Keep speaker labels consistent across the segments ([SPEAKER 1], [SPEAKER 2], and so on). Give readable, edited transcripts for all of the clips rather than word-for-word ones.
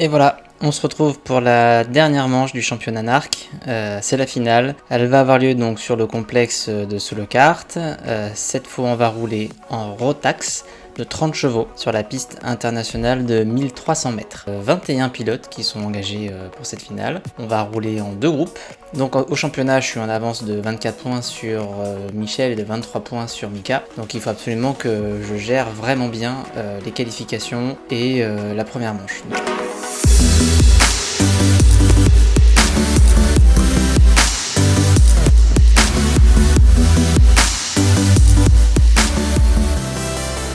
[SPEAKER 1] Et voilà, on se retrouve pour la dernière manche du championnat NARC, c'est la finale. Elle va avoir lieu donc sur le complexe de Solo-Kart. Cette fois on va rouler en Rotax de 30 chevaux sur la piste internationale de 1300 mètres. 21 pilotes qui sont engagés pour cette finale. On va rouler en deux groupes. Donc au championnat je suis en avance de 24 points sur Michel et de 23 points sur Mika. Donc il faut absolument que je gère vraiment bien les qualifications et la première manche.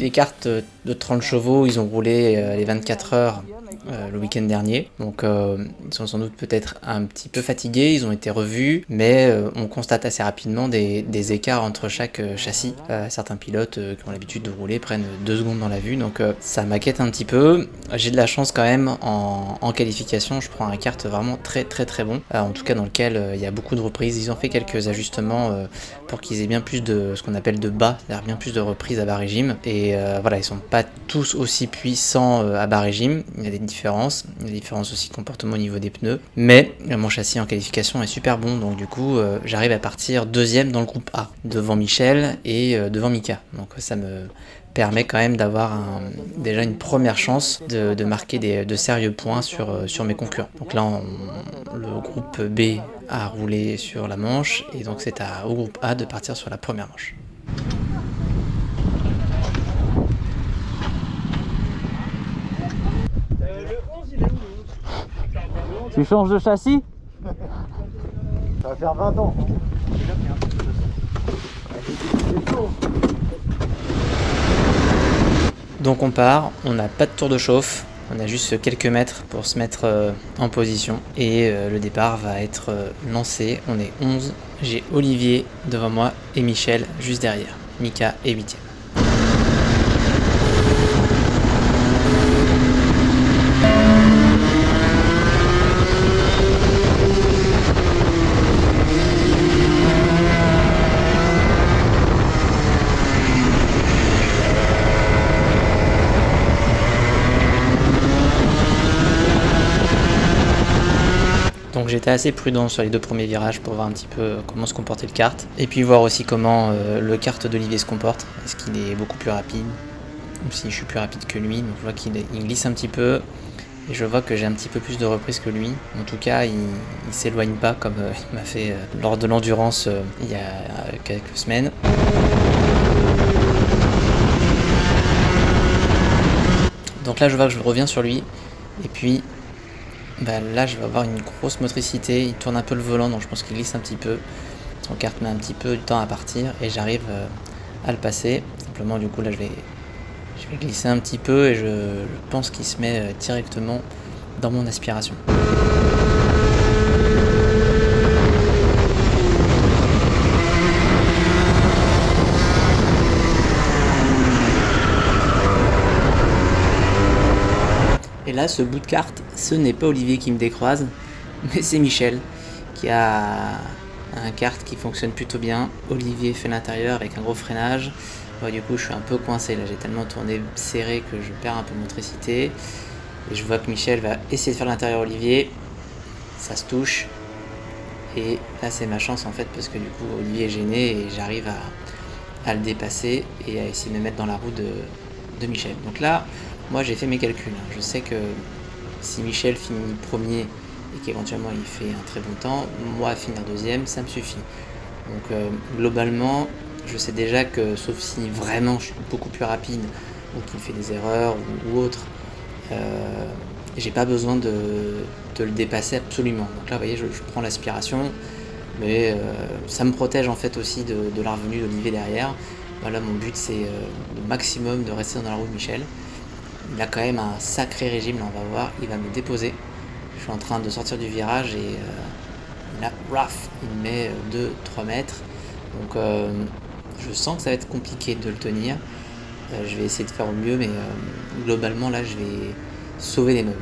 [SPEAKER 1] Les cartes de 30 chevaux, ils ont roulé les 24 heures le week-end dernier, donc ils sont sans doute peut-être un petit peu fatigués, ils ont été revus, mais on constate assez rapidement des écarts entre chaque châssis. Certains pilotes qui ont l'habitude de rouler prennent 2 secondes dans la vue, donc ça m'inquiète un petit peu. J'ai de la chance quand même en qualification, je prends un kart vraiment très bon, en tout cas dans lequel il y a beaucoup de reprises. Ils ont fait quelques ajustements pour qu'ils aient bien plus de ce qu'on appelle de bas, c'est-à-dire bien plus de reprises à bas régime, et voilà, ils sont pas tous aussi puissants à bas régime, il y a des différences aussi de comportement au niveau des pneus, mais mon châssis en qualification est super bon, donc du coup j'arrive à partir deuxième dans le groupe A, devant Michel et devant Mika, donc ça me permet quand même d'avoir déjà une première chance de marquer de sérieux points sur mes concurrents. Donc là le groupe B a roulé sur la manche, et donc c'est au groupe A de partir sur la première manche.
[SPEAKER 2] Tu changes de châssis?
[SPEAKER 3] Ça va faire 20 ans.
[SPEAKER 1] Donc on part, on n'a pas de tour de chauffe, on a juste quelques mètres pour se mettre en position, et le départ va être lancé. On est 11, j'ai Olivier devant moi et Michel juste derrière. Mika est 8ème. Donc j'étais assez prudent sur les 2 premiers virages pour voir un petit peu comment se comportait le kart, et puis voir aussi comment le kart d'Olivier se comporte. Est-ce qu'il est beaucoup plus rapide, ou si je suis plus rapide que lui. Donc je vois qu'il glisse un petit peu, et je vois que j'ai un petit peu plus de reprises que lui. En tout cas il s'éloigne pas comme il m'a fait lors de l'endurance il y a quelques semaines. Donc là je vois que je reviens sur lui, et puis là je vais avoir une grosse motricité, il tourne un peu le volant, donc je pense qu'il glisse un petit peu. Son kart met un petit peu de temps à partir, et j'arrive à le passer. Simplement du coup là je vais glisser un petit peu, et je pense qu'il se met directement dans mon aspiration. Et là, ce bout de carte, ce n'est pas Olivier qui me décroise, mais c'est Michel qui a un kart qui fonctionne plutôt bien. Olivier fait l'intérieur avec un gros freinage. Du coup, je suis un peu coincé là, j'ai tellement tourné serré que je perds un peu de motricité. Et je vois que Michel va essayer de faire l'intérieur Olivier. Ça se touche. Et là, c'est ma chance en fait, parce que du coup, Olivier est gêné et j'arrive à le dépasser et à essayer de me mettre dans la roue de Michel. Donc là, moi j'ai fait mes calculs. Je sais que si Michel finit premier et qu'éventuellement il fait un très bon temps, moi finir deuxième, ça me suffit. Donc globalement, je sais déjà que sauf si vraiment je suis beaucoup plus rapide ou qu'il fait des erreurs ou autre, j'ai pas besoin de le dépasser absolument. Donc là vous voyez, je prends l'aspiration, mais ça me protège en fait aussi de la revenue d'Olivier derrière. Voilà, mon but c'est le maximum de rester dans la roue de Michel. Il a quand même un sacré régime, là on va voir, il va me déposer. Je suis en train de sortir du virage, et là, raf, il me met 2-3 mètres. Donc je sens que ça va être compliqué de le tenir. Je vais essayer de faire au mieux, mais globalement là je vais sauver les meubles.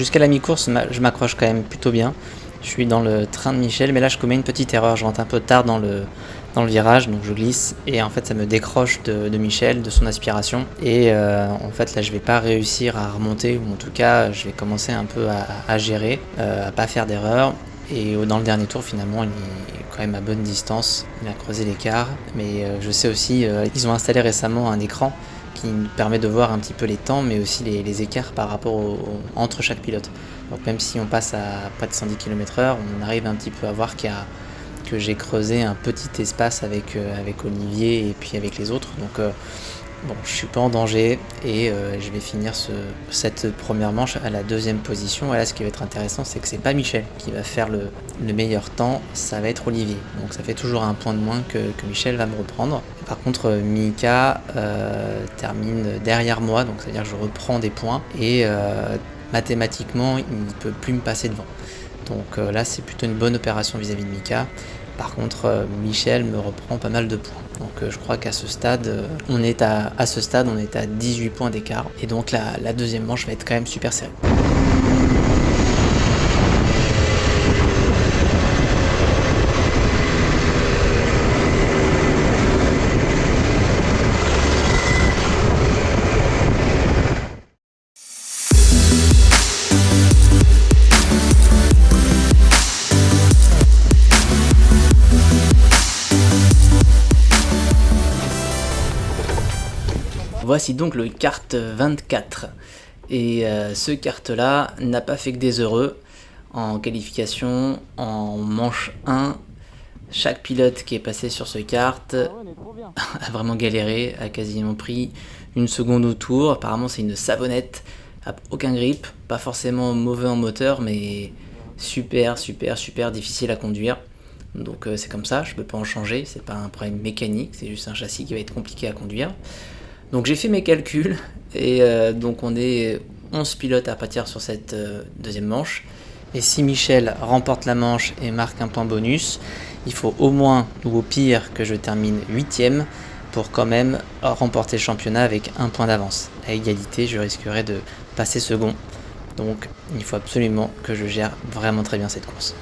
[SPEAKER 1] jusqu'à la mi-course, je m'accroche quand même plutôt bien. Je suis dans le train de Michel, mais là je commets une petite erreur, je rentre un peu tard dans le virage, donc je glisse, et en fait ça me décroche de Michel, de son aspiration, et en fait là je vais pas réussir à remonter, ou en tout cas je vais commencer un peu à gérer, à pas faire d'erreur, et dans le dernier tour finalement il est quand même à bonne distance, il a creusé l'écart, mais je sais aussi, ils ont installé récemment un écran qui nous permet de voir un petit peu les temps, mais aussi les écarts par rapport entre chaque pilote. Donc même si on passe à près de 110 km/h, on arrive un petit peu à voir que j'ai creusé un petit espace avec Olivier et puis avec les autres. Donc bon, je suis pas en danger et je vais finir cette première manche à la deuxième position. Et là, ce qui va être intéressant, c'est que c'est pas Michel qui va faire le meilleur temps, ça va être Olivier. Donc ça fait toujours un point de moins que Michel va me reprendre. Par contre, Mika termine derrière moi, donc c'est-à-dire que je reprends des points et mathématiquement, il ne peut plus me passer devant. Donc là, c'est plutôt une bonne opération vis-à-vis de Mika. Par contre, Michel me reprend pas mal de points. Donc je crois qu'à ce stade, on est à 18 points d'écart. Et donc la deuxième manche va être quand même super serrée. Voici donc le kart 24 et ce kart là n'a pas fait que des heureux. En qualification, en manche 1, chaque pilote qui est passé sur ce kart a vraiment galéré, a quasiment pris une seconde au tour. Apparemment c'est une savonnette, a aucun grip, pas forcément mauvais en moteur mais super difficile à conduire. Donc c'est comme ça, je peux pas en changer, c'est pas un problème mécanique, c'est juste un châssis qui va être compliqué à conduire. Donc j'ai fait mes calculs et donc on est 11 pilotes à partir sur cette deuxième manche. Et si Michel remporte la manche et marque un point bonus, il faut au moins ou au pire que je termine 8ème pour quand même remporter le championnat avec un point d'avance. À égalité, je risquerais de passer second. Donc il faut absolument que je gère vraiment très bien cette course.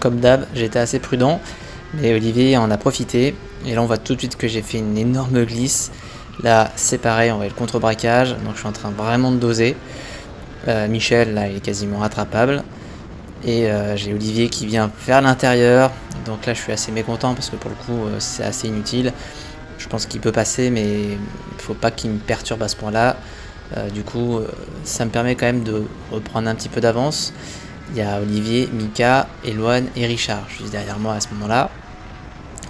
[SPEAKER 1] Comme d'hab, j'étais assez prudent, mais Olivier en a profité. Et là, on voit tout de suite que j'ai fait une énorme glisse. Là, c'est pareil, on va le contre-braquage, donc je suis en train vraiment de doser. Michel, là, il est quasiment rattrapable. Et j'ai Olivier qui vient faire l'intérieur. Donc là, je suis assez mécontent parce que pour le coup, c'est assez inutile. Je pense qu'il peut passer, mais il ne faut pas qu'il me perturbe à ce point-là. Du coup, ça me permet quand même de reprendre un petit peu d'avance. Il y a Olivier, Mika, Eloane et Richard juste derrière moi à ce moment-là.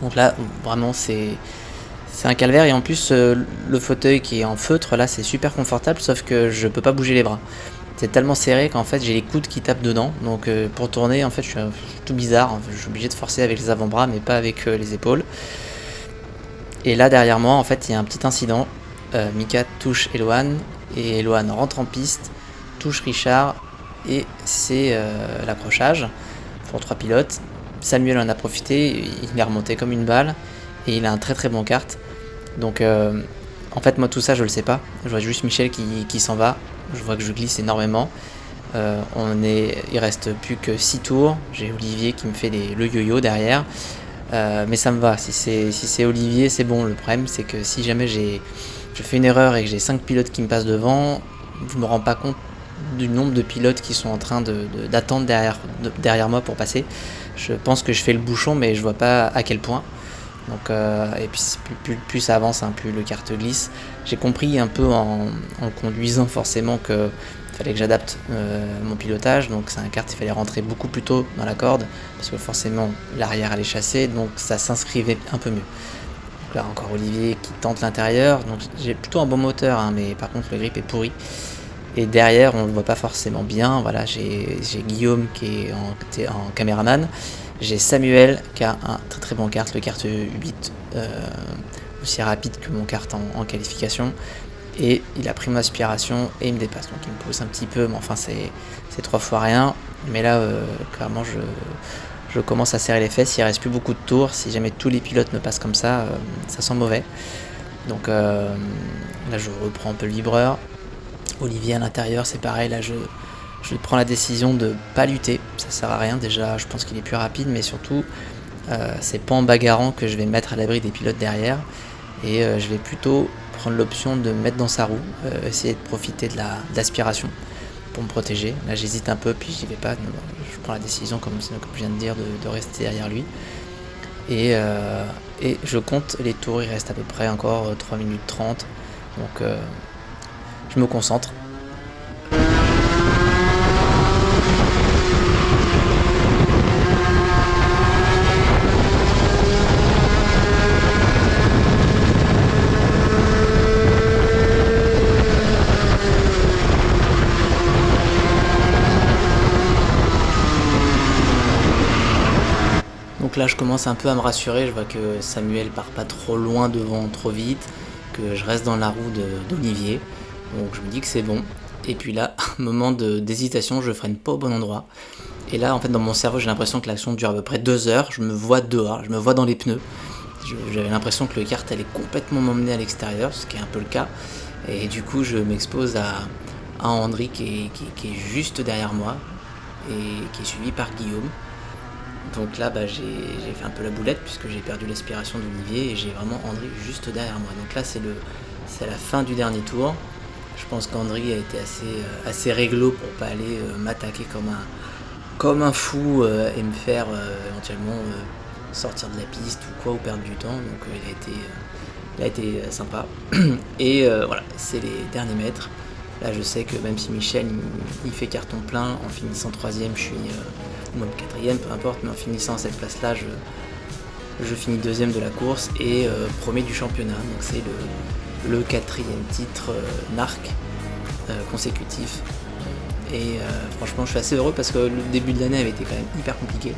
[SPEAKER 1] Donc là, vraiment, c'est un calvaire. Et en plus, le fauteuil qui est en feutre, là, c'est super confortable, sauf que je peux pas bouger les bras. C'est tellement serré qu'en fait, j'ai les coudes qui tapent dedans. Donc pour tourner, en fait, je suis tout bizarre. Je suis obligé de forcer avec les avant-bras, mais pas avec les épaules. Et là, derrière moi, en fait, il y a un petit incident. Mika touche Eloane, et Eloane rentre en piste, touche Richard, et c'est l'accrochage pour 3 pilotes. Samuel en a profité, il est remonté comme une balle et il a un très bon kart. Donc en fait moi tout ça je le sais pas, je vois juste Michel qui s'en va, je vois que je glisse énormément. Il reste plus que 6 tours, j'ai Olivier qui me fait le yo-yo derrière, mais ça me va, si c'est Olivier c'est bon. Le problème c'est que si jamais je fais une erreur et que j'ai 5 pilotes qui me passent devant, je me rends pas compte du nombre de pilotes qui sont en train d'attendre derrière moi pour passer. Je pense que je fais le bouchon, mais je vois pas à quel point. Donc, et puis plus ça avance, hein, plus le kart glisse. J'ai compris un peu en conduisant forcément que fallait que j'adapte mon pilotage. Donc c'est un kart, il fallait rentrer beaucoup plus tôt dans la corde parce que forcément l'arrière allait chasser, donc ça s'inscrivait un peu mieux. Donc là encore Olivier qui tente l'intérieur. Donc j'ai plutôt un bon moteur, hein, mais par contre le grip est pourri. Et derrière, on ne le voit pas forcément bien. Voilà, j'ai Guillaume qui est en caméraman. J'ai Samuel qui a un très bon kart, le kart 8, aussi rapide que mon kart en qualification. et il a pris mon aspiration et il me dépasse. Donc il me pousse un petit peu, mais enfin c'est 3 fois rien. Mais là, clairement, je commence à serrer les fesses, il ne reste plus beaucoup de tours. Si jamais tous les pilotes me passent comme ça sent mauvais. Donc là, je reprends un peu le vibreur. Olivier à l'intérieur, c'est pareil, là je prends la décision de pas lutter, ça sert à rien. Déjà, je pense qu'il est plus rapide, mais surtout, c'est pas en bagarrant que je vais me mettre à l'abri des pilotes derrière. Et je vais plutôt prendre l'option de me mettre dans sa roue, essayer de profiter de l'aspiration pour me protéger. Là, j'hésite un peu, puis j'y vais pas. Je prends la décision, comme je viens de dire, de rester derrière lui. Et je compte les tours, il reste à peu près encore 3 minutes 30. Donc je me concentre. Donc là, je commence un peu à me rassurer, je vois que Samuel part pas trop loin devant, trop vite, que je reste dans la roue d'Olivier. Donc je me dis que c'est bon. Et puis là, moment d'hésitation, je freine pas au bon endroit. Et là, en fait, dans mon cerveau, j'ai l'impression que l'action dure à peu près 2 heures. Je me vois dehors, je me vois dans les pneus. J'avais l'impression que le kart allait complètement m'emmener à l'extérieur, ce qui est un peu le cas. Et du coup, je m'expose à Andri qui est juste derrière moi et qui est suivi par Guillaume. Donc là, j'ai fait un peu la boulette puisque j'ai perdu l'aspiration d'Olivier et j'ai vraiment Andri juste derrière moi. Donc là, c'est la fin du dernier tour. Je pense qu'Andri a été assez réglo pour pas aller m'attaquer comme un fou et me faire éventuellement sortir de la piste ou quoi, ou perdre du temps. Donc il a été sympa. Et voilà, c'est les derniers mètres. Là, je sais que même si Michel il fait carton plein, en finissant 3ème, je suis ou même 4ème, peu importe, mais en finissant à cette place-là, je finis 2ème de la course et premier du championnat. Donc c'est le 4e titre NARC consécutif. Et franchement, je suis assez heureux parce que le début de l'année avait été quand même hyper compliqué.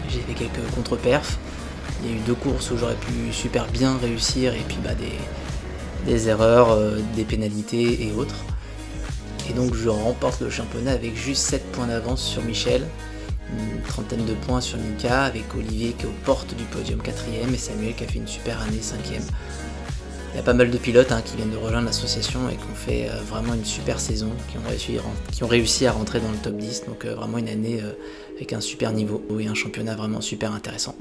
[SPEAKER 1] J'ai fait quelques contre-perfs. Il y a eu 2 courses où j'aurais pu super bien réussir et puis des erreurs, des pénalités et autres. Et donc je remporte le championnat avec juste 7 points d'avance sur Michel, une trentaine de points sur Mika, avec Olivier qui est aux portes du podium 4ème et Samuel qui a fait une super année 5ème. Il y a pas mal de pilotes qui viennent de rejoindre l'association et qui ont fait vraiment une super saison, qui ont réussi à rentrer dans le top 10, donc vraiment une année avec un super niveau et un championnat vraiment super intéressant.